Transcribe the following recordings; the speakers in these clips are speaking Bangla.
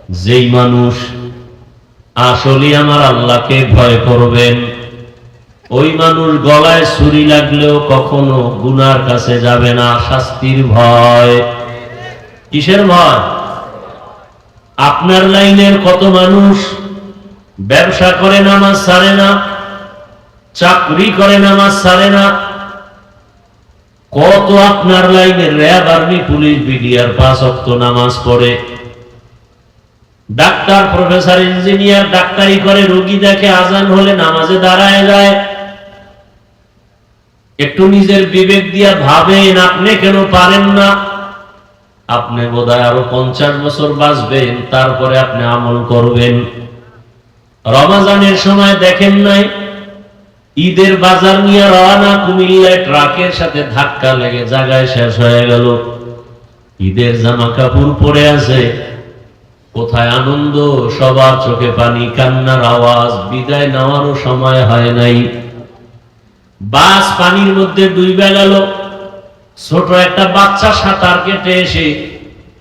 যেই মানুষ আসলে আমার আল্লাহকে ভয় করবেন, ওই মানুষ গলায় ছুরি লাগলেও কখনো গুনার কাছে যাবে না। শাস্তির ভয়। কিসের ভয়? আপনার লাইনের কত মানুষ ব্যবসা করে নামাজ ছাড়ে না, চাকরি করে নামাজ ছাড়ে না। কত আপনার লাইনের র্যাব, আর্মি, পুলিশ, বিডিআর 5 ওয়াক্ত নামাজ পড়ে। ডাক্তার, প্রফেসর, ইঞ্জিনিয়ার ডাক্তারি করে, রোগী দেখে, আজান হলে নামাজে দাঁড়ায় যায়। একটু নিজের বিবেক দিয়া ভাবেন, আপনি কেন পারেন না? আপনি বোধহয় আরো 50 বছর বাঁচবেন, তারপরে আপনি আমল করবেন। রমজানের সময় দেখেন নাই, ঈদের বাজার নিয়ে রওনা, কুমিল্লায় ট্রাকের সাথে ধাক্কা লেগে জায়গায় শেষ হয়ে গেল। ঈদের জামা কাপড় পরে আছে, কোথায় আনন্দ, সবার চোখে পানি, কান্নার আওয়াজ। বিদায় নেওয়ারও সময় হয় নাই, বাস পানির মধ্যে ডুবে গেল। ছোট একটা বাচ্চা সাঁতার কেটে এসে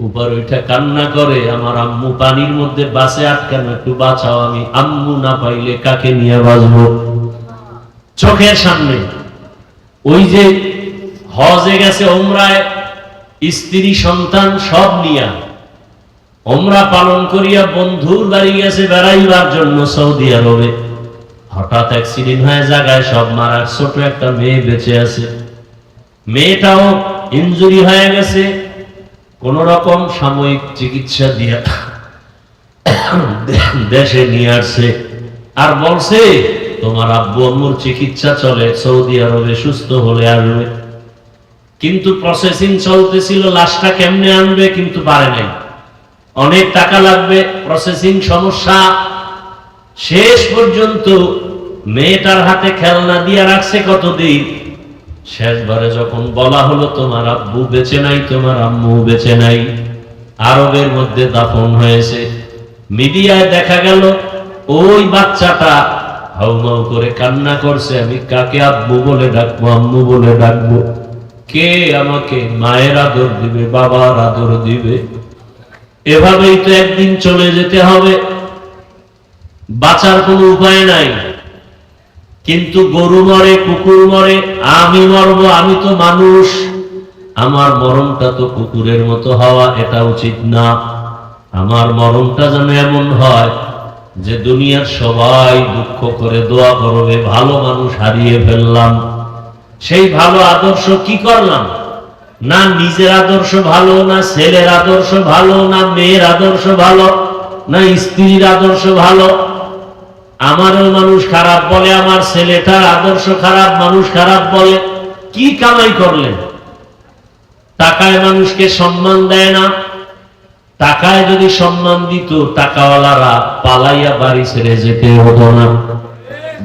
উপর ওইটা কান্না করে, আমার আম্মু পানির মধ্যে বাসে আটকানো, একটু বাঁচাও, আমি আম্মু না পাইলে কাকে নিয়ে বাঁচবো। চোখের সামনে ওই যে হজে গেছে, ওমরায়, স্ত্রী সন্তান সব নিয়া ওমরা পালন করিয়া বন্ধুর বাড়ি গেছে বেড়াইবার জন্য সৌদি আরবে। হঠাৎ অ্যাক্সিডেন্ট হয়ে জায়গায় সব মারা। ছোট একটা মেয়ে বেঁচে আছে, মেয়েটাও ইনজুরি হয়ে গেছে। কোন রকম সাময়িক চিকিৎসা দিয়া দেশে নিয়ে আসছে, আর বলছে তোমার আব্বু আম্মুর চিকিৎসা চলে, সৌদি আরবে সুস্থ হলে আসবে। কিন্তু প্রসেসিং চলতেছিল, লাশটা কেমনে আনবে, কিন্তু পারে নাই। অনেক টাকা লাগবে, প্রসেসিং সমস্যা। শেষ পর্যন্ত মেয়েটার হাতে খেলনা দিয়া রাখছে কতদিন। শেষবারে যখন বলা হলো তোমার আব্বু বেঁচে নাই, তোমার আম্মু বেঁচে নাই, আরবের মধ্যে দাফন হয়েছে, মিডিয়ায় দেখা গেল ওই বাচ্চাটা হাউমাউ করে কান্না করছে, আমি কাকে আব্বু বলে ডাকবো, আম্মু বলে ডাকবো? কে আমাকে মায়ের আদর দিবে, বাবার আদর দিবে? এভাবেই তো একদিন চলে যেতে হবে, বাঁচার কোনো উপায় নাই। কিন্তু গরু মরে, কুকুর মরে, আমি মরবো, আমি তো মানুষ, আমার মরণটা তো কুকুরের মতো হওয়া এটা উচিত না। আমার মরণটা যেন এমন হয় যে দুনিয়ার সবাই দুঃখ করে দোয়া করবে, ভালো মানুষ হারিয়ে ফেললাম। সেই ভালো আদর্শ কি করলাম? না নিজের আদর্শ ভালো, না ছেলের আদর্শ ভালো, না মেয়ের আদর্শ ভালো, না স্ত্রীর আদর্শ ভালো। আমারও মানুষ খারাপ বলে, আমার ছেলেটার আদর্শ খারাপ, মানুষ খারাপ বলে। কি কামাই করলেন? টাকায় মানুষকে সম্মান দেয় না। টাকায় যদি সম্মান দিত, টাকাওয়ালারা পালাইয়া বাড়ি ছেড়ে যেতে হতো না,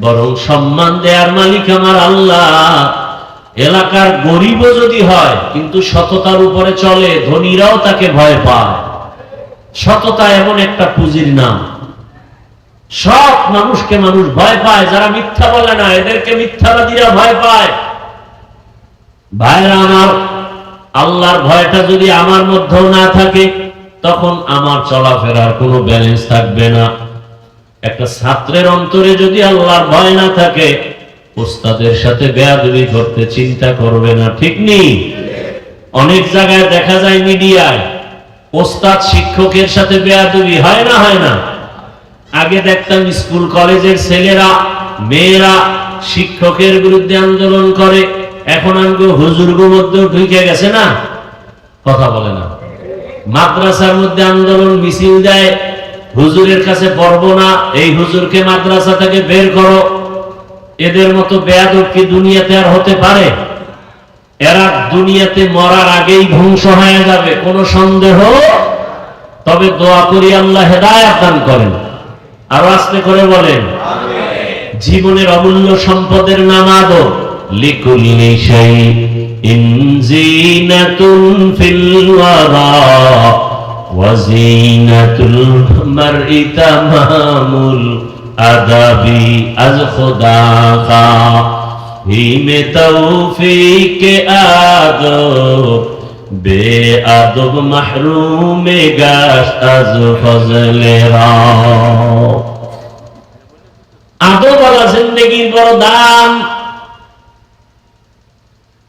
বরং সম্মান দেয়ার মালিক আমার আল্লাহ। এলাকার গরিবও যদি হয়, কিন্তু সততার উপরে চলে, ধনীরাও তাকে ভয় পায়। সততা এমন একটা পুঁজির নাম, সব মানুষকে মানুষ ভয় পায়। যারা মিথ্যা বলে না, এদেরকে মিথ্যাবাদীরা ভয় পায়। ভাইরা আমার, আল্লাহর ভয়টা যদি আমার মধ্যেও না থাকে, তখন আমার চলাফেরার কোনো ব্যালেন্স থাকবে না। একটা ছাত্রের অন্তরে যদি আল্লাহর ভয় না থাকে, ওস্তাদের সাথে বেয়াদবি করতে চিন্তা করবে না, ঠিক নেই? অনেক জায়গায় দেখা যায় মিডিয়ায়, ওস্তাদ শিক্ষকের সাথে বেয়াদবি হয় না, হয় না? আগে দেখতাম স্কুল কলেজের ছেলেরা মেয়েরা শিক্ষকের বিরুদ্ধে আন্দোলন করে, এখন আমগো হুজুরগো মধ্যেও ঢুকে গেছে না, কথা বলে না। মাদ্রাসার মধ্যে আন্দোলন মিছিল দেয়, হুজুরের কাছে পড়বো না, এই হুজুরকে মাদ্রাসা থেকে বের করো। এদের মতো বেয়াদব কি দুনিয়াতে আর হতে পারে? এরা দুনিয়াতে মরার আগেই ধ্বংস হয়ে যাবে, কোনো সন্দেহ। তবে দোয়া করি আল্লাহ হেদায়েত দান করেন। আরো আস্তে করে বলেন, জীবনের অমূল্য সম্পদের নাম আদব। লিকুল্লি শাইইন জিনাতুন ফিল ওয়ারা ওয়া জিনাতুল মারই তামামুল আদাবি আজ খুদা কা হিমে তৌফিক আদব বেআদব মাহরুমে গাছ আজ ফজলে রাও। আদবওয়ালা জিন্দেগির বড় দাম।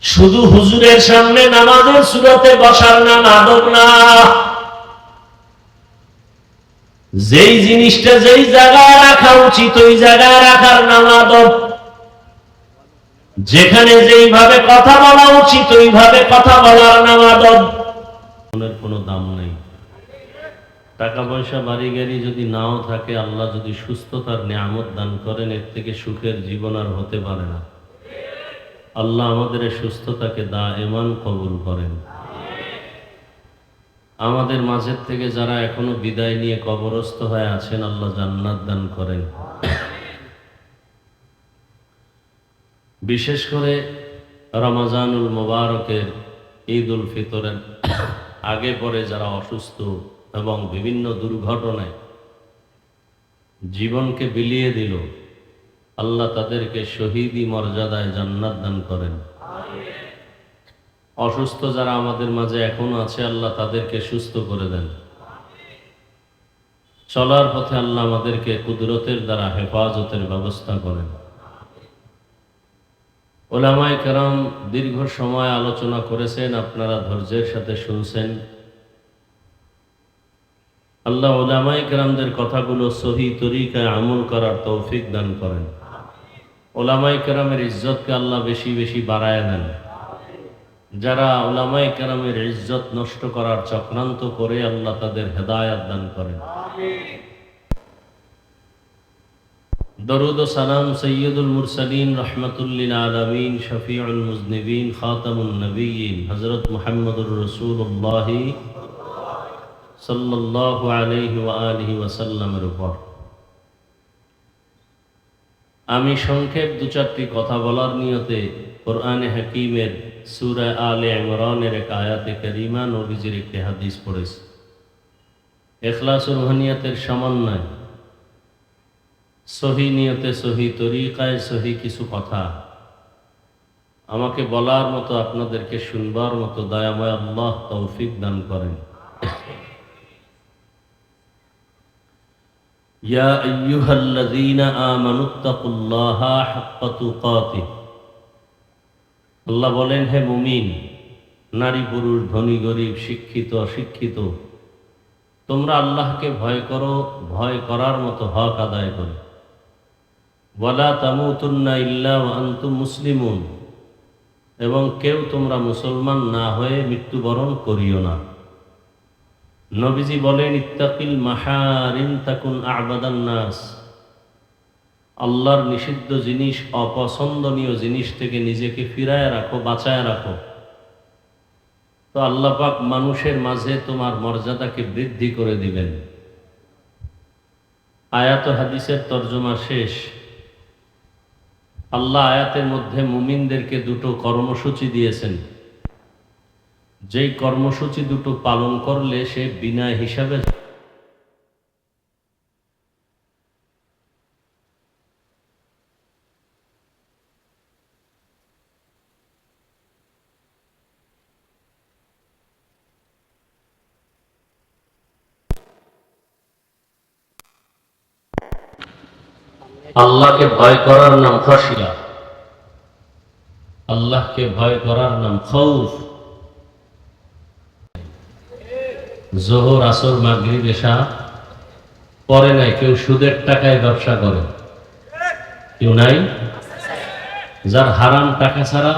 শুধু হুজুরের সামনে নামাজের সুরাতে বসার নাম আদব না। যেই জিনিসটা যেই জায়গায় রাখা উচিত ওই জায়গায় রাখার নাম আদব। যেখানে যেইভাবে কথা বলা উচিত ওইভাবে কথা বলার নাম আদব। কোনো দাম নেই। টাকা পয়সা বাড়ি গাড়ি যদি নাও থাকে, আল্লাহ যদি সুস্থতার নিয়ামত দান করেন, এর থেকে সুখের জীবন আর হতে পারে না। আল্লাহ আমাদের সুস্থতাকে দায়েমান কবুল করেন। আমাদের মাঝের থেকে যারা এখনো বিদায় নিয়ে কবরস্থ হয়ে আছেন, আল্লাহ জান্নাত দান করেন। বিশেষ করে রমজানুল মুবারকের ঈদ উল ফিতরের আগে পরে যারা অসুস্থ এবং বিভিন্ন দুর্ঘটনায় জীবনকে বিলিয়ে দিল, আল্লাহ তাদেরকে শহীদি মর্যাদায় জান্নাত দান করেন। অসুস্থ যারা আমাদের মাঝে এখনো আছে, আল্লাহ তাদেরকে সুস্থ করে দেন। চলার পথে আল্লাহ আমাদেরকে কুদরতের দ্বারা হেফাজতের ব্যবস্থা করেন। ওলামায়ে কেরাম দীর্ঘ সময় আলোচনা করেছেন, আপনারা ধৈর্যের সাথে শুনছেন। আল্লাহ ওলামায়ে কেরামদের কথাগুলো সহি তরিকায় আমল করার তৌফিক দান করেন। ওলামায়ে কেরামের ইজ্জতকে আল্লাহ বেশি বেশি বাড়ায় দেন। যারা ওলামায়ে কেরামের ইজ্জত নষ্ট করার চক্রান্ত করে, আল্লাহ তাদের হেদায়েত দান করেন। দরুদ ও সালাম সৈয়দুল মুরসালিন রহমাতুল লিল আলামিন শফিউল মুজনিবিন খাতামুন নবিয়্যিন হযরত মুহাম্মদুর রাসূলুল্লাহ সাল্লাল্লাহু আলাইহি ওয়া আলিহি ওয়াসাল্লামের উপর। আমি সংক্ষেপ দু চারটি কথা বলার নিয়তে কোরআনে হাকিমের সূরা আলে ইমরানের এক আয়াতে কারিমা, নবীজির একটি হাদিস পড়েছি। ইখলাস ও রুহানিয়াতের সমন্বয়, সহি নিয়তে সহি তরিকায় সহি কিছু কথা আমাকে বলার মতো, আপনাদেরকে শুনবার মতো দয়াময় আল্লাহ তৌফিক দান করেন। ইয়া আইয়ুহাল্লাযীনা আমানুত্তাকুল্লাহা হাক্কা তুকাতিহ। আল্লাহ বলেন, হে মুমিন, নারী পুরুষ, ধনী গরিব, শিক্ষিত অশিক্ষিত, তোমরা আল্লাহকে ভয় করো, ভয় করার মতো হক আদায় করো। ওয়ালা তামুতুন্না ইল্লা ওয়া আনতুম মুসলিমুন, এবং কেউ তোমরা মুসলমান না হয়ে মৃত্যুবরণ করিও না। নবীজি বলেন, ইত্তাকিল মাহারিম তাকুন আ'বাদান নাস। আল্লাহর নিষিদ্ধ জিনিস, অপছন্দনীয় জিনিস থেকে নিজেকে ফিরায় রাখো, বাঁচায় রাখো, তো আল্লাহ পাক মানুষের মাঝে তোমার মর্যাদাকে বৃদ্ধি করে দিবেন। আয়াত ও হাদিসের তর্জমা শেষ। আল্লাহ আয়াতের মধ্যে মুমিনদেরকে দুটো কর্মসূচি দিয়েছেন, যেই কর্মসূচি দুটো পালন করলে সে বিনা হিসাবে আল্লাহকে ভয় করার নাম খাশিয়া, আল্লাহকে ভয় করার নাম খৌফ। জোহর আসর মাগরিব এশা পরে নাই, কেউ সুদের টাকায় ব্যবসা করে, কেউ নাই যার হারাম টাকা ছাড়া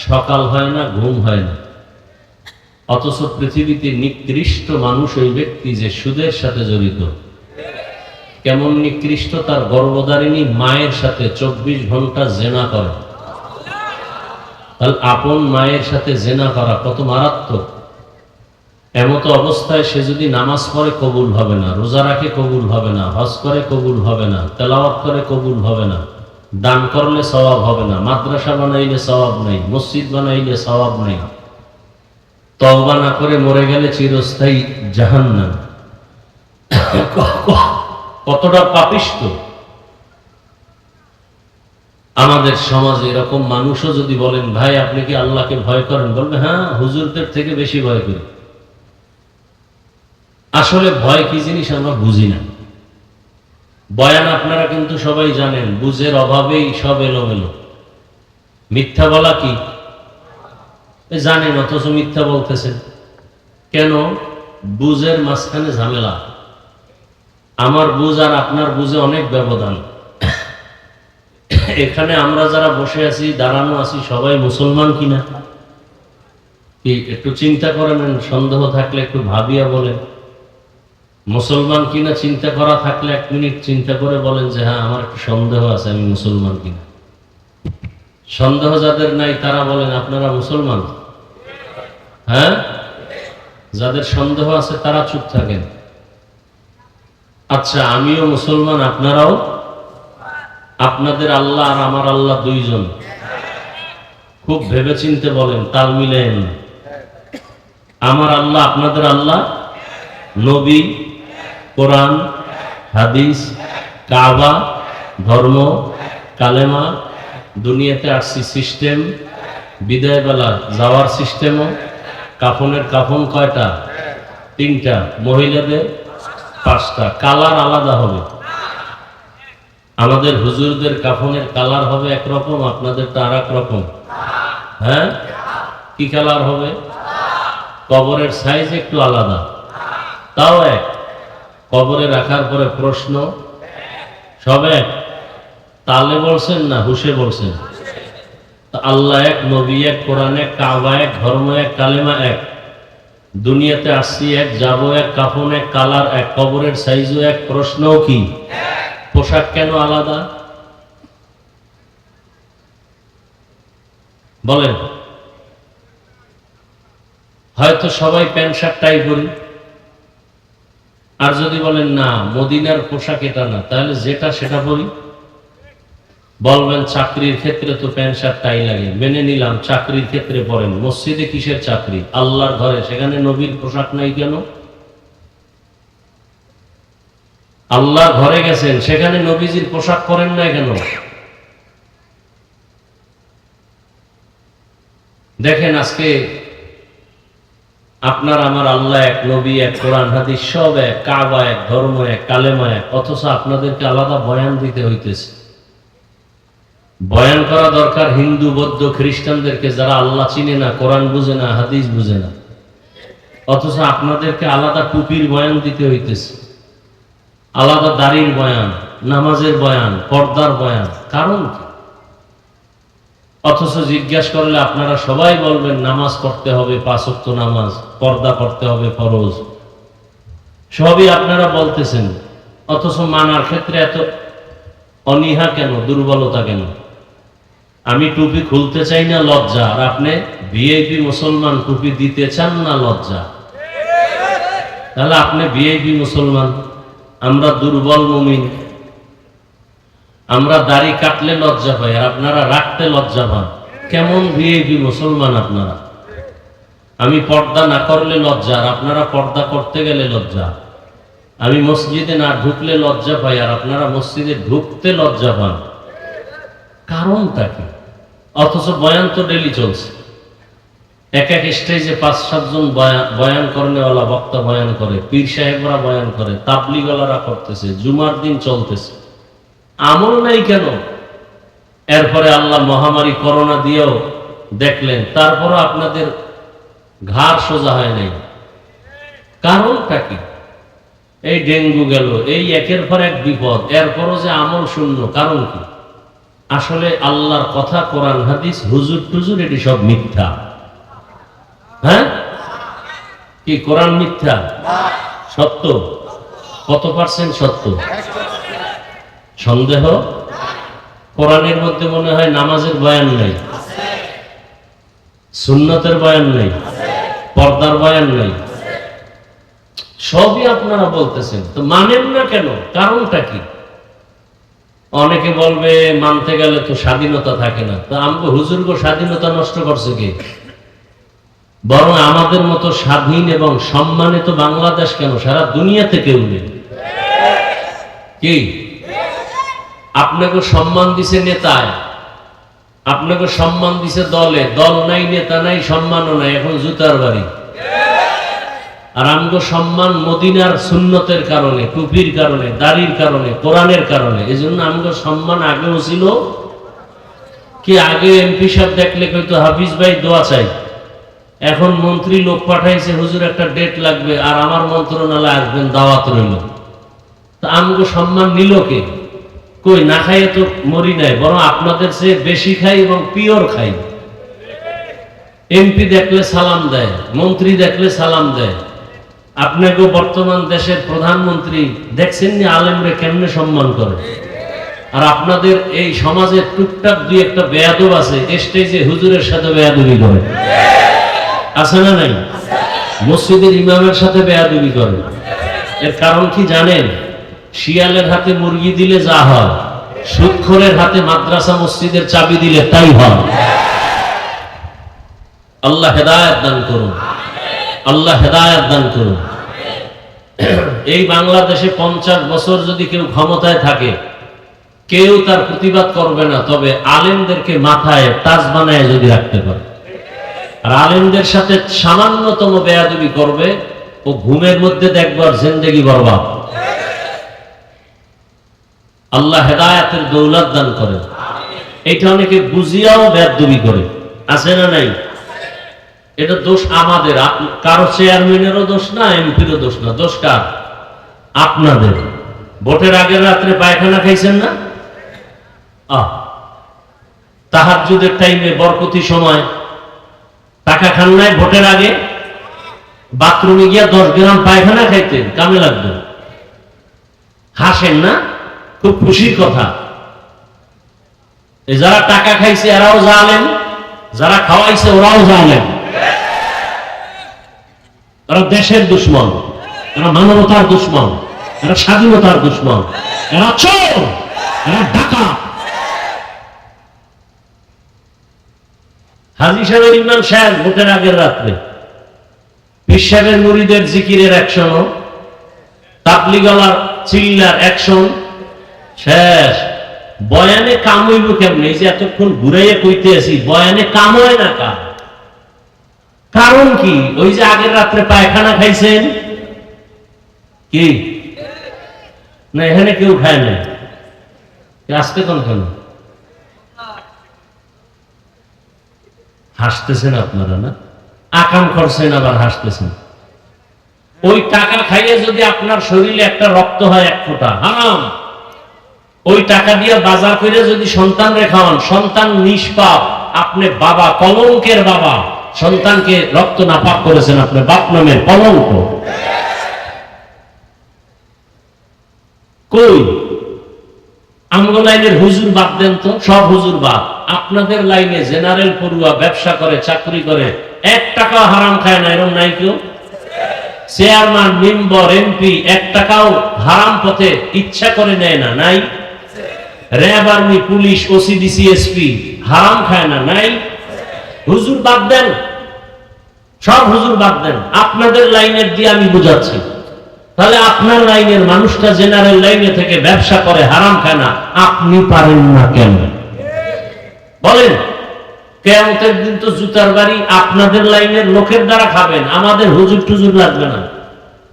সকাল হয় না, ঘুম হয় না। অথচ পৃথিবীতে নিকৃষ্ট মানুষ ওই ব্যক্তি যে সুদের সাথে জড়িত। কেমন নিকৃষ্ট, তার গর্ভধারিণী মায়ের সাথে 24 ঘন্টা জেনা করে। তাহলে আপন মায়ের সাথে জেনা করা কত মারাত্মক। এমতো অবস্থায় সে যদি নামাজ পড়ে কবুল হবে না, রোজা রাখে কবুল হবে না, হজ করে কবুল হবে না, তেলাওয়াত করে কবুল হবে না, দান করলে সওয়াব হবে না, মাদ্রাসা বানাইলে সওয়াব নেই, মসজিদ বানাইলে সওয়াব নেই, তওবা না করে মরে গেলে চিরস্থায়ী জাহান্নাম। কতটা পাপিষ্ঠ! আমাদের সমাজে এরকম মানুষও যদি বলেন, ভাই আপনি কি আল্লাহকে ভয় করেন, বলবে হ্যাঁ হুজুরদের থেকে বেশি ভয় করি। আসলে ভয় কি জিনিস আমরা বুঝি না। বয়ান আপনারা কিন্তু সবাই জানেন, বুঝের অভাবেই সব এলোমেলো। মিথ্যা বলা কি জানেন, অথচ মিথ্যা বলতেছেন কেন? বুঝের মাঝখানে ঝামেলা। আমার বুঝ আর আপনার বুঝে অনেক ব্যবধান। এখানে আমরা যারা বসে আছি, দাঁড়ানো আছি, সবাই মুসলমান কিনা কি একটু চিন্তা করে নেন। সন্দেহ থাকলে একটু ভাবিয়া বলেন মুসলমান কিনা। চিন্তা করা থাকলে 1 মিনিট চিন্তা করে বলেন যে হ্যাঁ আমার একটু সন্দেহ আছে, আমি মুসলমান কিনা। সন্দেহ যাদের নাই তারা বলেন আপনারা মুসলমান। হ্যাঁ, যাদের সন্দেহ আছে তারা চুপ থাকেন। আচ্ছা, আমিও মুসলমান, আপনারাও। আপনাদের আল্লাহ আর আমার আল্লাহ দুইজন। খুব ভেবেচিন্তে বলেন, তাল মিলেন। আমার আল্লাহ আপনাদের আল্লাহ, নবী, কোরআন, হাদিস, কাবা, ধর্ম, কালেমা, দুনিয়াতে আসছি সিস্টেম, বিদায়বেলা যাওয়ার সিস্টেমও, কাফনের কাফন কয়টা? 3টা, মহিলাদের 5টা, কালার আলাদা হবে। আমাদের হুজুরদের কাফনের কালার হবে একরকম, আপনাদেরটা আর এক রকম। হ্যাঁ, কি কালার হবে? কবরের সাইজ একটু আলাদা, তাও এক। কবরে রাখার পরে প্রশ্ন সব এক। তালে বলছেন না হুশে বলছেন? আল্লাহ এক, নবী এক, কোরআন এক, কাবা এক, ধর্ম এক, কালেমা এক। দুনিয়াতে আসছি এক, যাবো এক, কাফন এক, কালার এক, কবরের সাইজও এক, প্রশ্নও কি? পোশাক কেন আলাদা বলেন? হয়তো সবাই প্যান্ট শার্ট টাই পরি। আর যদি বলেন না মদিনার পোশাক এটা না, তাহলে যেটা সেটা পরি। বলবেন চাকরির ক্ষেত্রে তো প্যান্ট শার্ট টাই লাগে, মেনে নিলাম। চাকরির ক্ষেত্রে পড়েন, মসজিদে কিসের চাকরি? আল্লাহর ঘরে, সেখানে নবীর পোশাক নাই কেন? আল্লাহর ঘরে গেছেন, সেখানে নবীজির পোশাক পরেন না কেন? দেখেন আজকে আপনার আমার আল্লাহ এক, নবী এক, কোরআন হাদিস সব এক, কাবা এক, ধর্ম এক, কালেমা এক, অথচ আপনাদেরকে আলাদা বয়ান দিতে হইতেছে। বয়ান করা দরকার হিন্দু, বৌদ্ধ, খ্রিস্টানদেরকে, যারা আল্লাহ চিনে না, কোরআন বুঝে না, হাদিস বুঝে না। অথচ আপনাদেরকে আলাদা টুপির বয়ান দিতে হইতেছে, আলাদা দাড়ির বয়ান, নামাজের বয়ান, পর্দার বয়ান। কারণ কি? অথচ জিজ্ঞাসা করলে আপনারা সবাই বলবেন নামাজ পড়তে হবে, 5 ওয়াক্ত নামাজ, পর্দা করতে হবে ফরজ, সবই আপনারা বলতেছেন। অথচ মানার ক্ষেত্রে এত অনীহা কেন, দুর্বলতা কেন? আমি টুপি খুলতে চাই না, লজ্জা। আর আপনি ভিআইপি মুসলমান, টুপি দিতে চান না, লজ্জা। তাহলে আপনি ভিআইপি মুসলমান, আমরা দুর্বল মুমিন। আমরা দাড়ি কাটলে লজ্জা পাই, আর আপনারা রাখতে লজ্জা পান। কেমন ভিআইপি মুসলমান আপনারা? আমি পর্দা না করলে লজ্জা, আর আপনারা পর্দা করতে গেলে লজ্জা। আমি মসজিদে না ঢুকলে লজ্জা পাই, আর আপনারা মসজিদে ঢুকতে লজ্জা পান। কারণটা কি? অথচ বয়ান তো ডেলি চলছে। এক এক স্টেজে 5-7 জন বয়ান করেওয়ালা বক্তা বয়ান করে, পীর সাহেবরা বয়ান করে, তাবলিগওয়ালারা করতেছে, জুমার দিন চলতেছে। আমল নাই কেন? এরপরে আল্লাহ মহামারী করোনা দিয়েও দেখলেন, তারপরও আপনাদের ঘাড় সোজা হয় নাই। কারণটা কি? এই ডেঙ্গু গেল, এই একের পর এক বিপদ, এরপরও যে আমল শূন্য। কারণ কি? আসলে আল্লাহর কথা, কোরআন হাদিস, হুজুর টুজুর, এটি সব মিথ্যা। হ্যাঁ, কি কোরআন মিথ্যা? সত্য? কত % সত্য? সন্দেহ? কোরআনের মধ্যে মনে হয় নামাজের বয়ান নেই, সুন্নতের বয়ান নেই, পর্দার বয়ান নেই। সবই আপনারা বলতেছেন, তো মানেন না কেন? কারণটা কি? অনেকে বলবে মানতে গেলে তো স্বাধীনতা থাকে না। তো আমগো হুজুরগো স্বাধীনতা নষ্ট করছে কে? বরং আমাদের মতো স্বাধীন এবং সম্মানিত বাংলাদেশ কেন, সারা দুনিয়াতে কেউ নেই। কি আপনাকে সম্মান দিছে নেতায়, আপনাকে সম্মান দিছে দলে, দল নাই, নেতা নাই, সম্মানও নাই, এখন জুতার বাড়ি। আর আমগো সম্মান মদিনার সুন্নতের কারণে, টুপির কারণে, দাড়ির কারণে, কোরআনের কারণে। এই জন্য আমগো সম্মান আগেও ছিল কি, আগে এমপি সাহেব দেখলে কইতো হাফিজ ভাই দোয়া চাই, এখন মন্ত্রী লোক পাঠাইছে হুজুর একটা ডেট লাগবে আর আমার মন্ত্রণালয়ে আসবেন, দাওয়াত রইল। তা আমগো সম্মান নিল কে? কই, না খাইয়ে তো মরি নাই, বরং আপনাদের চেয়ে বেশি খাই এবং পিওর খাই। এমপি দেখলে সালাম দেয়, মন্ত্রী দেখলে সালাম দেয়। আপনাকে বর্তমান দেশের প্রধানমন্ত্রী দেখছেন নি আলেমরে কেমনে সম্মান করে? আর আপনাদের এই সমাজে টুকটাক দুই একটা বেয়াদব আছে, স্টেজে হুজুরের সাথে বেয়াদবি করে, আছে না নাই? মসজিদের ইমামের সাথে বেয়াদবি করে। এর কারণ কি জানেন? শিয়ালের হাতে মুরগি দিলে যা হয়, সুদখোরের হাতে মাদ্রাসা মসজিদের চাবি দিলে তাই হয়। আল্লাহ হেদায়েত দান করুন, আল্লাহ হেদায়েত দান করুন। এই বাংলাদেশে 50 বছর যদি কেউ ক্ষমতায় থাকে, কেউ তার প্রতিবাদ করবে না, তবে আলেমদেরকে মাথায় তাজ বানায় যদি রাখতে পারে আর আলেমদের সাথে সামান্যতম বেয়াদবি করবে, ও ঘুমের মধ্যে দেখবার জিন্দেগি বরবাদ। আল্লাহ হেদায়েতের দৌলত দান করে। এইটা অনেকে বুঝিয়াও বেয়াদবি করে, আছে না নাই? এটা দোষ আমাদের, কারো চেয়ারম্যানেরও দোষ না, এমপিরও দোষ না। দোষ কার? আপনাদের। ভোটের আগের রাত্রে পায়খানা খাইছেন না? তাহাজ্জুদের টাইমে বরকতি সময় টাকা খান নাই? ভোটের আগে বাথরুমে গিয়া 10 গ্রাম পায়খানা খাইতেন, কামে লাগবে। হাসেন না? খুব খুশির কথা। যারা টাকা খাইছে এরাও জানেন, যারা খাওয়াইছে ওরাও জানেন। এরা দেশের দুশ্মন, এরা মানবতার দুশ্মন, এরা স্বাধীনতার দুশ্মন, এরা চোর, এরা ডাকাত। হাজী সাহেবের ইমাম সাহেব ভোটের আগের রাত্রে পীর সাহেবের মুরিদের জিকিরের অ্যাকশন, তাবলিগালার চিল্লার অ্যাকশন শেষ। বয়ানে কাম হইব কেমনে? এই যে এতক্ষণ ঘুরাইয়া কইতে আছি, বয়ানে কাম হয় না। কারণ কি? ওই যে আগের রাত্রে পায়খানা খাইছেন কি না? এখানে কেউ খায় না, আজকে কোন কেন হাসতেছেন আপনারা? না, আকাম করছেন আবার হাসতেছেন। ওই টাকা খাইয়ে যদি আপনার শরীরে একটা রক্ত হয় 1 ফোঁটা, হারাম। ওই টাকা দিয়ে বাজার করে যদি সন্তান রেখান, সন্তান নিষ্পাপ, আপনি বাবা, কলঙ্কের বাবা, সন্তানকে রক্ত নাপাক করেছেন, আপনি বাপ নামের কলঙ্ক। কই আমগো লাইনের হুজুর বাদ দেন তো, সব হুজুর বাদ। আপনাদের লাইনে জেনারেল পড়ুয়া ব্যবসা করে, চাকরি করে, 1 টাকাও হারাম খায় না, এরকম নাই কেউ? চেয়ারম্যান, মেম্বার, এমপি 1 টাকাও হারাম পথে ইচ্ছা করে নেয় না, নাই? RAB, army, police, OC, DC, SP হারাম খায় না, নাই? হুজুর বাদ দেন, সব হুজুর বাদ দেন। আপনাদের লাইনের দিয়ে আমি বুঝাচ্ছি। তাহলে আপনার লাইনের মানুষটা জেনারেল লাইনে থেকে ব্যবসা করে, হারাম খায় না, আপনি পারেন না কেন? বলেন। কিয়ামতের দিন তো জুতার বাড়ি আপনাদের লাইনের লোকের দ্বারা খাবেন, আমাদের হুজুর টুজুর লাগবে না।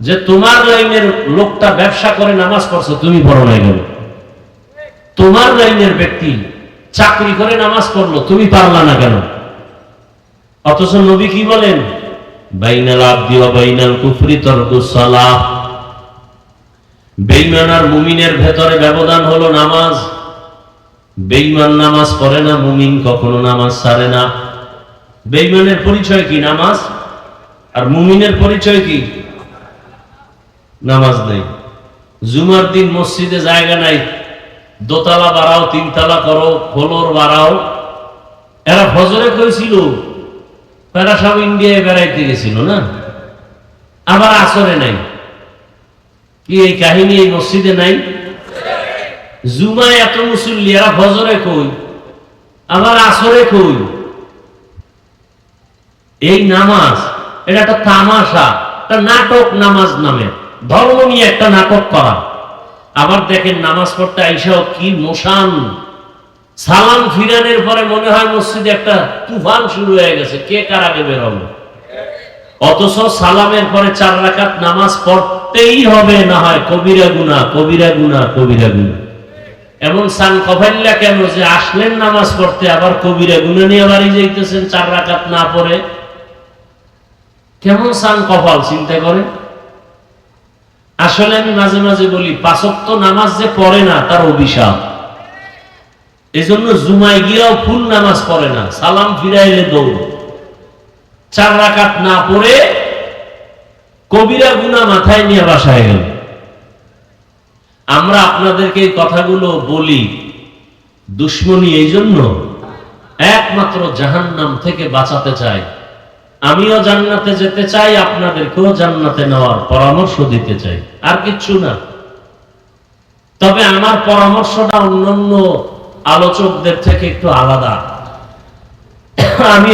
যে তোমার লাইনের লোকটা ব্যবসা করে নামাজ পড়ছে, তুমি পড়ো নাই কেন? তোমার লাইনের ব্যক্তি চাকরি করে নামাজ পড়লো, তুমি পারলা না কেন? অথচ নবী কি বলেন? বাইনাল আবদি ওয়া বাইনাল কুফরি তারকুস সালাহ। বেঈমান আর মুমিনের ভেতরে ব্যবধান হলো নামাজ। বেঈমান নামাজ পড়ে না, মুমিন কখনো নামাজ ছাড়ে না। বেঈমানের পরিচয় কি? নামাজ। আর মুমিনের পরিচয় কি? নামাজ নেই। জুমার দিন মসজিদে জায়গা নাই, দোতলা বাড়াও, 3 তলা করো, ফ্লোর বাড়াও। এরা ফজরে কইছিল, এরা সব ইন্ডিয়ায় বেড়াইতে গেছিল না, আবার আসরে নাই। কি এই কাহিনী এই মসজিদে নাই? জুমায় এত মুসল্লি, এরা ফজরে কই, আবার আসরে কই? এই নামাজ এটা একটা তামাশা, একটা নাটক। নামাজ নামে ধর্ম নিয়ে একটা নাটক করা। আবার দেখেন নামাজ পড়তে আইসাও কি মোশান, সালাম ফিরানোর পরে মনে হয় মসজিদে একটা তুফান শুরু হয়ে গেছে, কে কার আগে বের হবে। অথচ সালামের পরে 4 রাকাত নামাজ পড়তেই হবে, না হয় কবিরা গুনাহ, কবিরা গুনাহ, কবিরা গুনাহ। এমন সান কফাইল্লা কেন যে আসলেন নামাজ পড়তে, আবার কবিরা গুনাহ নিয়ে বাড়ি যাইতেছেন 4 রাকাত না পড়ে? কেমন সান কপাল চিন্তা করেন। আসলে আমি মাঝে মাঝে বলি, 5 ওয়াক্ত নামাজ যে পড়ে না তার অভিশাপ। এজন্য জুমায় গিয়েও ফুল নামাজ পড়ে না, সালাম ফিরাইলে দৌড়। 4 রাকাত না পড়ে কবিরা গুনাহ মাথায় নিয়ে বাসায় গেল। আমরা আপনাদেরকে এই কথাগুলো বলি দুশ্মনী এই জন্য, একমাত্র জাহান্নাম থেকে বাঁচাতে চাই। আমিও জান্নাতে যেতে চাই, আপনাদেরকেও জান্নাতে নেওয়ার পরামর্শ দিতে চাই, আর কিচ্ছু না। তবে আমার পরামর্শটা অন্যান্য আলোচকদের থেকে একটু আলাদা। আমি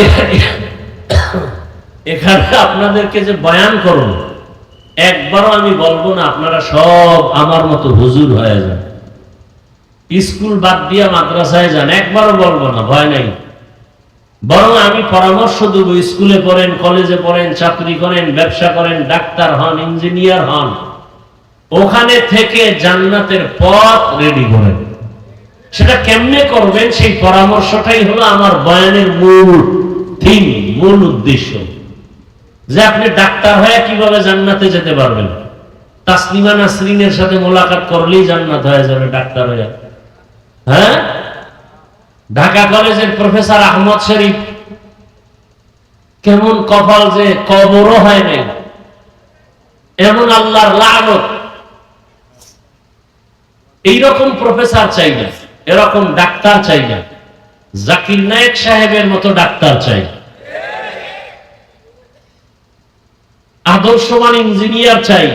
এখানে আপনাদেরকে যে বয়ান করব, একবারও আমি বলবো না আপনারা সব আমার মতো হুজুর হয়ে যান, স্কুল বাদ দিয়ে মাদ্রাসায় যান, একবারও বলবো না, ভয় নাই। বরং আমি পরামর্শ দেব, স্কুলে পড়েন, কলেজে পড়েন, চাকরি করেন, ব্যবসা করেন, ডাক্তার হন, ইঞ্জিনিয়ার হন, ওখানে থেকে জান্নাতের পথ রেডি করেন। সেটা কেমনে করবেন, সেই পরামর্শটাই হলো আমার বয়ানের মূল থিম, মূল উদ্দেশ্য। যে আপনি ডাক্তার হয়ে কিভাবে জান্নাতে যেতে পারবেন। তাসলিমা নাসরিনের সাথে মোলাকাত করলেই জান্নাত হয়ে যাবে ডাক্তার হয়ে। হ্যাঁ, ঢাকা কলেজের প্রফেসর আহমদ শরীফ, কেমন কপাল যে কবরও হয় নাই, এমন আল্লাহর লানত। এইরকম প্রফেসর চাই না, এরকম ডাক্তার চাই না। জাকির নায়েক সাহেবের মতো ডাক্তার চাই, আদর্শবান ইঞ্জিনিয়ার চাই।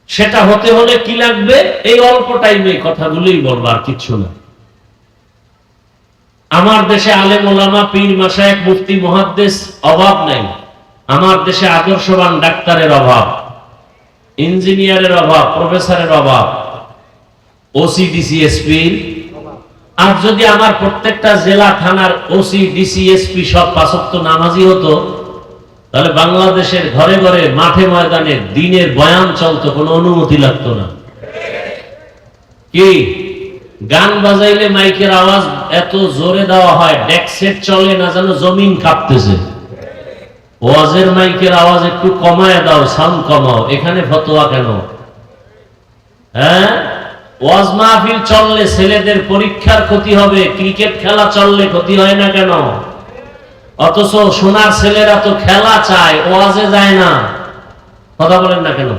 সেটা হতে হলে কি লাগবে, এই অল্প টাইমে কথাগুলোই বলবো, আর কিচ্ছু না। আমার দেশে আলেম ওলামা, পীর মাশায়েখ, মুফতি মুহাদ্দিস অভাব নাই। আমার দেশে আদর্শবান ডাক্তারের অভাব, ইঞ্জিনিয়ারের অভাব, প্রফেসরের অভাব, ওসি ডিসি এসপি। আর যদি আমার প্রত্যেকটা জেলা থানার ওসি ডিসি এসপি সব 5 ওয়াক্ত নামাজি হতো, তাহলে বাংলাদেশের ঘরে ঘরে, মাঠে ময়দানে দিনের বয়ান চলতো, কোনো অনুমতি লাগতো না। কি গান বাজাইলে মাইকের আওয়াজ এত জোরে দেওয়া হয়, ডেক সেট চলে না, যেন জমিন কাঁপতেছে। ওয়াজের মাইকের আওয়াজ একটু কমায় দাও, সাউন্ড কমাও, এখানে ফতোয়া কেন? হ্যাঁ, ওয়াজ মাহফিল চললে ছেলেদের পরীক্ষার ক্ষতি হবে, ক্রিকেট খেলা চললে ক্ষতি হয় না কেন? অথচ সোনার ছেলেরা তো খেলা চায়, ওয়াজে যায় না। কথা বলেন না কেন?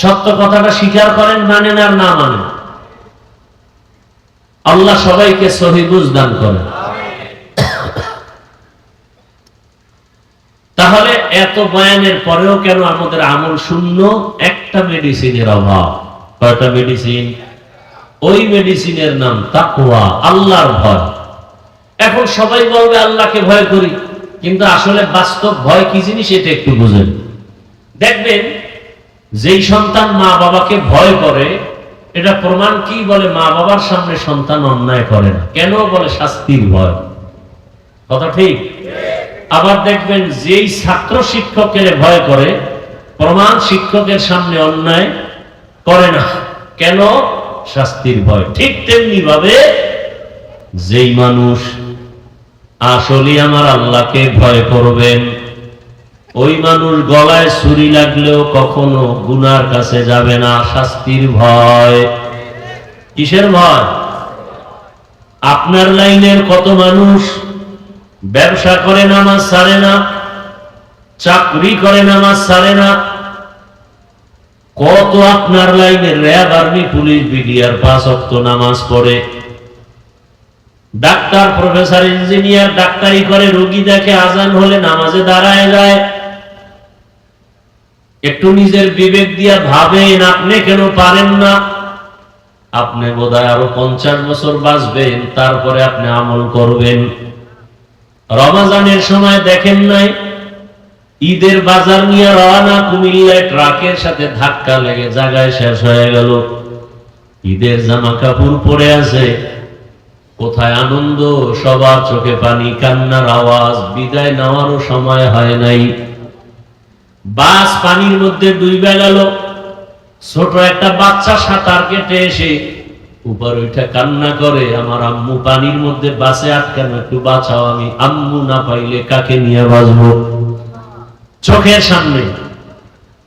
সত্য কথাটা স্বীকার করেন, মানেন আর না মানেন। আল্লাহ সবাইকে সহি বুঝ দান করেন। তাহলে এত বয়ানের পরেও কেন আমাদের আমল শূন্য? একটা মেডিসিনের অভাব। কয়টা মেডিসিন? ওই মেডিসিনের নাম তাকওয়া, আল্লাহর ভয়। এখন সবাই বলবে আল্লাহকে ভয় করি, কিন্তু আসলে বাস্তব ভয় কি জিনিস এটা একটু বুঝেন। দেখবেন যেই সন্তান মা বাবাকে ভয় করে, এটা প্রমাণ কি? বলে মা বাবার সামনে সন্তান অন্যায় করে না। কেন? বলে শাস্তির ভয়। কথা ঠিক? আবার দেখবেন যেই ছাত্র শিক্ষকের ভয় করে, প্রমাণ শিক্ষকের সামনে অন্যায় করে না। কেন? শাস্তির ভয়। ঠিক তেমনি ভাবে যেই মানুষ আসলে আমার আল্লাহকে ভয় করবেন, ওই মানুষ গলায় ছুরি লাগলেও কখনো গুনার কাছে যাবে না। শাস্তির ভয়। কিসের ভয়? আপনার লাইনের কত মানুষ ব্যবসা করে নামাজ ছাড়ে না, চাকরি করে নামাজ ছাড়ে না। কত আপনার লাইনের র্যাব, আর্মি, পুলিশ, বিডিআর 5 ওয়াক্ত নামাজ পড়ে। ডাক্তার, প্রফেসর, ইঞ্জিনিয়ার ডাক্তারি করে, রোগী দেখে, আজান হলে নামাজে দাঁড়ায় যায়। একটু নিজের বিবেক দিয়া ভাবেন, আপনি কেন পারেন না? আপনি বোধহয় আরো 50 বছর বাঁচবেন, তারপরে আপনি আমল করবেন। রমজানের সময় দেখেন নাই, ঈদের বাজার নিয়ে রওনা, কুমিল্লায় ট্রাকের সাথে ধাক্কা লেগে জায়গায় শেষ হয়ে গেল। ঈদের জামা কাপড় পরে আছে, কোথায় আনন্দ, সবার চোখে পানি, কান্নার আওয়াজ, বিদায় নেওয়ারও সময় হয় নাই। বাস পানির মধ্যে ডুবে গেল, ছোট একটা বাচ্চা সাঁতার কেটে এসে উপর উঠে কান্না করে, আমার আম্মু পানির মধ্যে বাসে আটকানো, একটু বাঁচাও, আমি আম্মু না পাইলে কাকে নিয়ে বাঁচবো। চোখের সামনে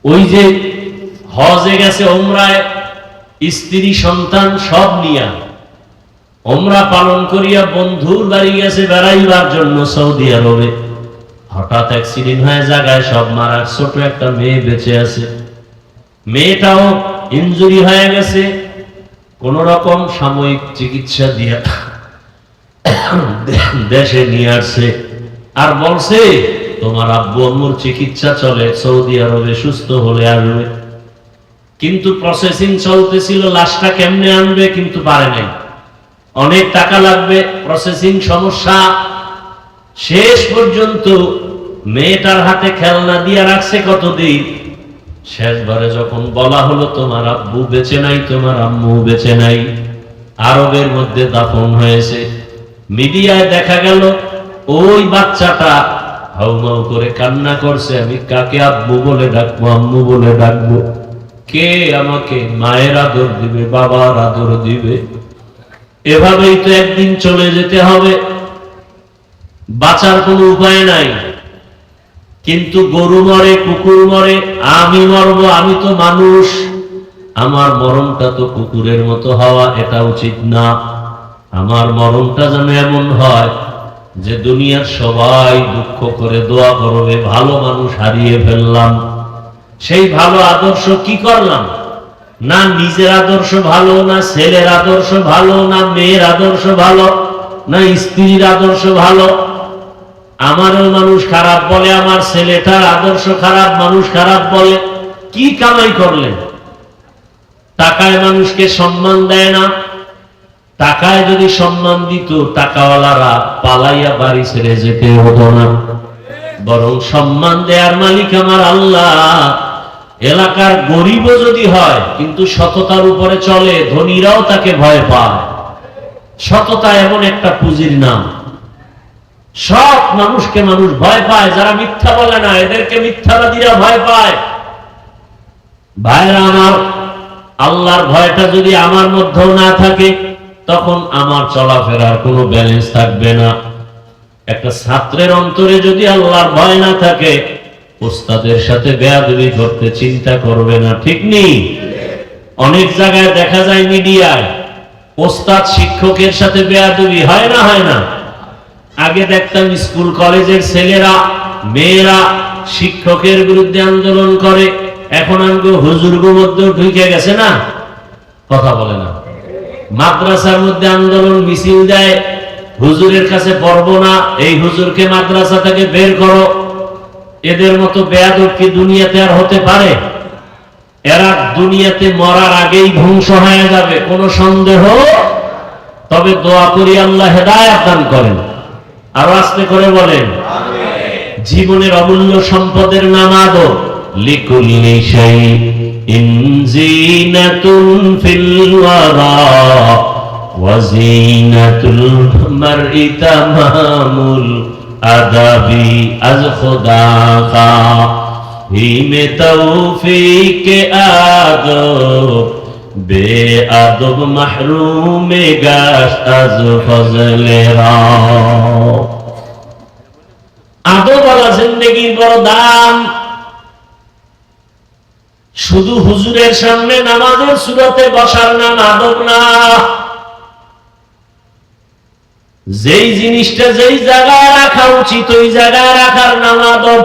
ওই যে হজে গেছে ওমরায়, স্ত্রী সন্তান সব নিয়া ওমরা পালন করিয়া বন্ধুর বাড়ি গেছে বেড়াইবার জন্য সৌদি আরবে, হঠাৎ অ্যাক্সিডেন্ট হয়ে জায়গায় সব মারা, ছোট একটা মেয়ে বেঁচে আছে, মেয়েটাও ইনজুরি হয়ে গেছে, কোন রকম সাময়িক চিকিৎসা দিয়া দেশে নিয়ে আসছে, আর বলছে তোমার আব্বু আম্মুর চিকিৎসা চলে, সৌদি আরবে সুস্থ হলে আসবে। কিন্তু প্রসেসিং চলতেছিল, লাশটা কেমনে আনবে, কিন্তু পারে নাই, অনেক টাকা লাগবে, প্রসেসিং সমস্যা। শেষ পর্যন্ত মেয়েটার হাতে খেলনা দিয়ে রাখছে কতদিন, শেষবারে যখন বলা হলো তোমার আব্বু বেঁচে নাই, তোমার আম্মু বেঁচে নাই, আরবের মধ্যে দাফন হয়েছে, মিডিয়ায় দেখা গেল ওই বাচ্চাটা হাউমাউ করে কান্না করছে, আমি কাকে আব্বু বলে ডাকবো, আম্মু বলে ডাকবো, কে আমাকে মায়ের আদর দিবে, বাবার আদর দিবে। এভাবেই তো একদিন চলে যেতে হবে, বাঁচার কোনো উপায় নাই। কিন্তু গরু মরে, কুকুর মরে, আমি মরবো, আমি তো মানুষ, আমার মরণটা তো কুকুরের মতো হওয়া এটা উচিত না। আমার মরণটা যেন এমন হয় যে দুনিয়ার সবাই দুঃখ করে দোয়া করবে, ভালো মানুষ হারিয়ে ফেললাম। সেই ভালো আদর্শ কি করলাম? না নিজের আদর্শ ভালো, না ছেলের আদর্শ ভালো, না মেয়ের আদর্শ ভালো, না স্ত্রীর আদর্শ ভালো। আমারও মানুষ খারাপ বলে, আমার ছেলেটার আদর্শ খারাপ, মানুষ খারাপ বলে। কি কামাই করলেন? টাকায় মানুষকে সম্মান দেয় না। টাকায় যদি সম্মান দিত, টাকাওয়ালারা পালাইয়া বাড়ি ছেড়ে যেতে হতো না, বরং সম্মান দেয়ার মালিক আমার আল্লাহ। এলাকার গরিবও যদি হয় কিন্তু সততার উপরে চলে, ধনীরাও তাকে ভয় পায়। সততা এমন একটা পুঁজির নাম, সব মানুষকে মানুষ ভয় পায়, যারা মিথ্যা বলে না এদেরকে মিথ্যাবাদীরা ভয় পায়। ভাইরা আমার, আল্লাহর ভয়টা যদি আমার মধ্যেও না থাকে, তখন আমার চলাফেরার কোনো ব্যালেন্স থাকবে না। একটা ছাত্রের অন্তরে যদি আল্লাহর ভয় না থাকে, ওস্তাদের সাথে বেয়াদবি করতে চিন্তা করবে না, ঠিক নেই? অনেক জায়গায় দেখা যায় মিডিয়ায়, ওস্তাদ শিক্ষকের সাথে বেয়াদবি হয় না, হয় না? আগে দেখতাম স্কুল কলেজের ছেলেরা মেয়েরা শিক্ষকের বিরুদ্ধে আন্দোলন করে, এখন আমগো হুজুরগো মধ্যেও ঢুকে গেছে না, কথা বলে না। মাদ্রাসার মধ্যে আন্দোলন মিছিল দেয়, হুজুরের কাছে পড়বো না, এই হুজুরকে মাদ্রাসা থেকে বের করো। এদের মতো বেয়াদব কি দুনিয়াতে আর হতে পারে? এরা দুনিয়াতে মরার আগেই ধ্বংস হয়ে যাবে, কোনো সন্দেহ। তবে দোয়া করি আল্লাহ হেদায়েত দান করেন। আরো আস্তে করে বলেন আমিন। জীবনের অমূল্য সম্পদের নাম আদব। লিকুল্লি শাইইন জিনাতুন ফিল ওয়ারা ওয়া জিনাতুল মারই তামামুল আদাবি আজ খুদা কা হিমে তৌফিক আদব বেআদব মাহরুমে গাশ আজ ফজলে রাও। আদবওয়ালা জিন্দেগির বড় দাম। শুধু হুজুরের সামনে নামাজের সুরাতে বসার নাম আদব না। যেই জিনিসটা যেই জায়গায় রাখা উচিত ওই জায়গায় রাখার নাম আদব।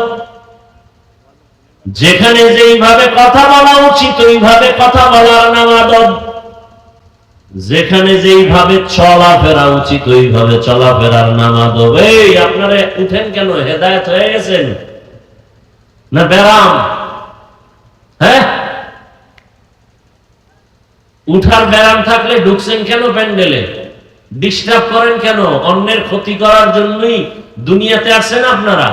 যেখানে যেইভাবে কথা বলা উচিত ওইভাবে কথা বলার নাম আদব। যেখানে যেইভাবে চলাফেরা উচিত ওইভাবে চলাফেরার নাম আদব। এই আপনারা উঠেন কেন? হেদায়েত হয়ে গেছেন না ব্যারাম? হ্যাঁ, উঠার ব্যারাম থাকলে ঢুকছেন কেন প্যান্ডেলে? ডিস্টার্ব করেন কেন? অন্যের ক্ষতি করার জন্যই দুনিয়াতে আসছেন আপনারা।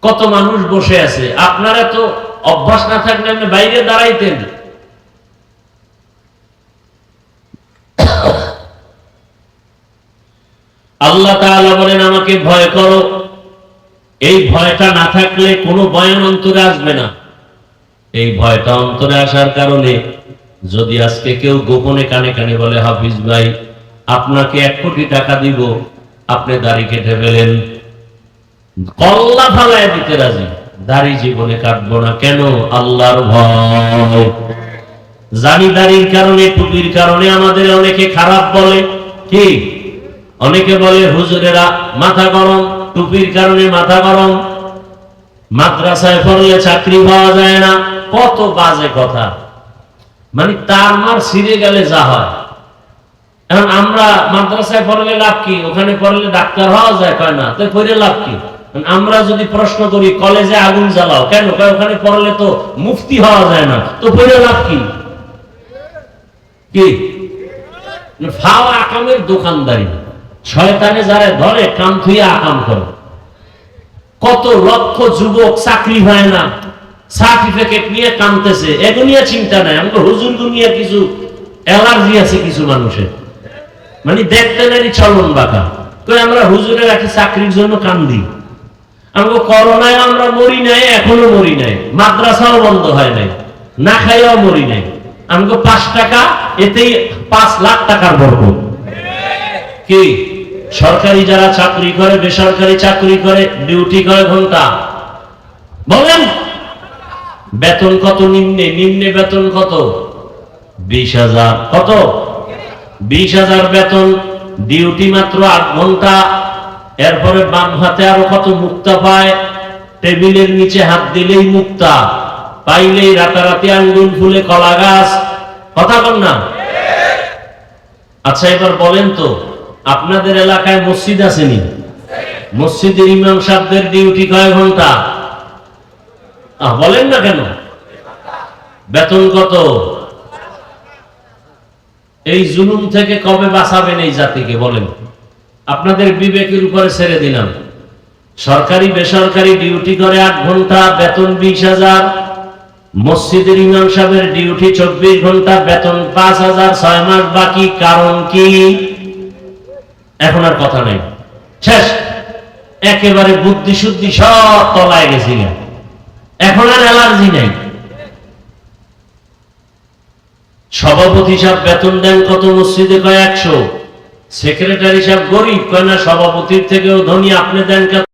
কত মানুষ বসে আছে, আপনারা তো অভ্যাস না থাকলে আপনি বাইরে দাঁড়াইতেন। আল্লাহ তাআলা বলেন আমাকে ভয় করো। এই ভয়টা না থাকলে কোনো বয়ান অন্তরে আসবে না। এই ভয়টা অন্তরে আসার কারণে যদি আজকে কেউ গোপনে কানে কানে বলে হাফিজ ভাই আপনাকে 1 কোটি টাকা দিব, আপনি দাড়ি কেটে ফেলেন, কল্লা ফালায় দিতে রাজি, দাড়ি জীবনে কাটবো না। কেন? আল্লাহর ভয়। জানি দাড়ির কারণে, টুপির কারণে আমাদের অনেকে খারাপ বলে, কি অনেকে বলে হুজুরেরা মাথা গরম, টুপির কারণে মাথা গরম, মাদ্রাসায় পড়লে চাকরি পাওয়া যায় না, কত বাজে কথা। মানে তার মার ছিঁড়ে গেলে যা হয়। এখন আমরা মাদ্রাসায় পড়লে লাভ কি? ওখানে পড়লে ডাক্তার হওয়া যায়, কয় না, তো পড়ে লাভ কি? আমরা যদি প্রশ্ন করি কলেজে আগুন জ্বালাও, কেন? ওখানে পড়লে তো মুফতি হওয়া যায় না, তো পড়ে লাভ কি? কি ফাওয়া আকামের দোকানদারি, শয়তানে যারা ধরে কাম থুইয়া আকাম করে। কত লক্ষ যুবক চাকরি হয় না, সার্টিফিকেট নিয়ে কামতেছে, এগুলিয়া চিন্তা নাই। আমাকে হুজুর দুনিয়া কিছু অ্যালার্জি আছে কিছু মানুষের, মানে দেখতে নারী চলন বাঁকা। তো আমরা হুজুরের একটি চাকরির জন্য কান্দি। আমাকে করোনায় আমরা মরি নাই, এখনো মরি নাই, মাদ্রাসাও বন্ধ হয় নাই, না খাইয়াও মরি নাই। আমাকে 5 টাকা, এতেই 5 লাখ টাকার বরকত। কি সরকারি যারা চাকরি করে, বেসরকারি চাকরি করে, ডিউটি কয় ঘন্টা বলেন? বেতন কত? নিম্নে নিম্নে বেতন কত? 20,000। কত? 20,000 বেতন, ডিউটি মাত্র 8 ঘন্টা। এরপরে বাম হাতে আরো কত মুক্তা পায়, টেবিলের নিচে হাত দিলেই মুক্তা, পাইলেই রাতারাতি আঙ্গুল ফুলে কলা গাছ। কথা বল না? আচ্ছা এবার বলেন তো, আপনাদের এলাকায় মসজিদ আসেনি? মসজিদের ইমাম সাহেবদের ডিউটি কয় ঘন্টা? বলেন না কেন? বেতন কত? এই জুলুম থেকে কবে বাঁচাবেন এই জাতিকে বলেন? আপনাদের বিবেকের উপরে ছেড়ে দিলাম। সরকারি বেসরকারি ডিউটি করে 8 ঘন্টা, বেতন 20,000। মসজিদের ইমাম সাহেবের ডিউটি 24 ঘন্টা, বেতন 5,000, 6 মাস বাকি। কারণ কি? এখন আর কথা নাই, শেষ। একেবারে বুদ্ধি শুদ্ধি সব তলায় গেছিল, এখন আর অ্যালার্জি নাই। সভাপতি সাহেব বেতন দেন কত? মসজিদে কয় 100। সেক্রেটারি সাহেব গরিব, কয় না সভাপতির থেকেও ধনী, আপনি দেন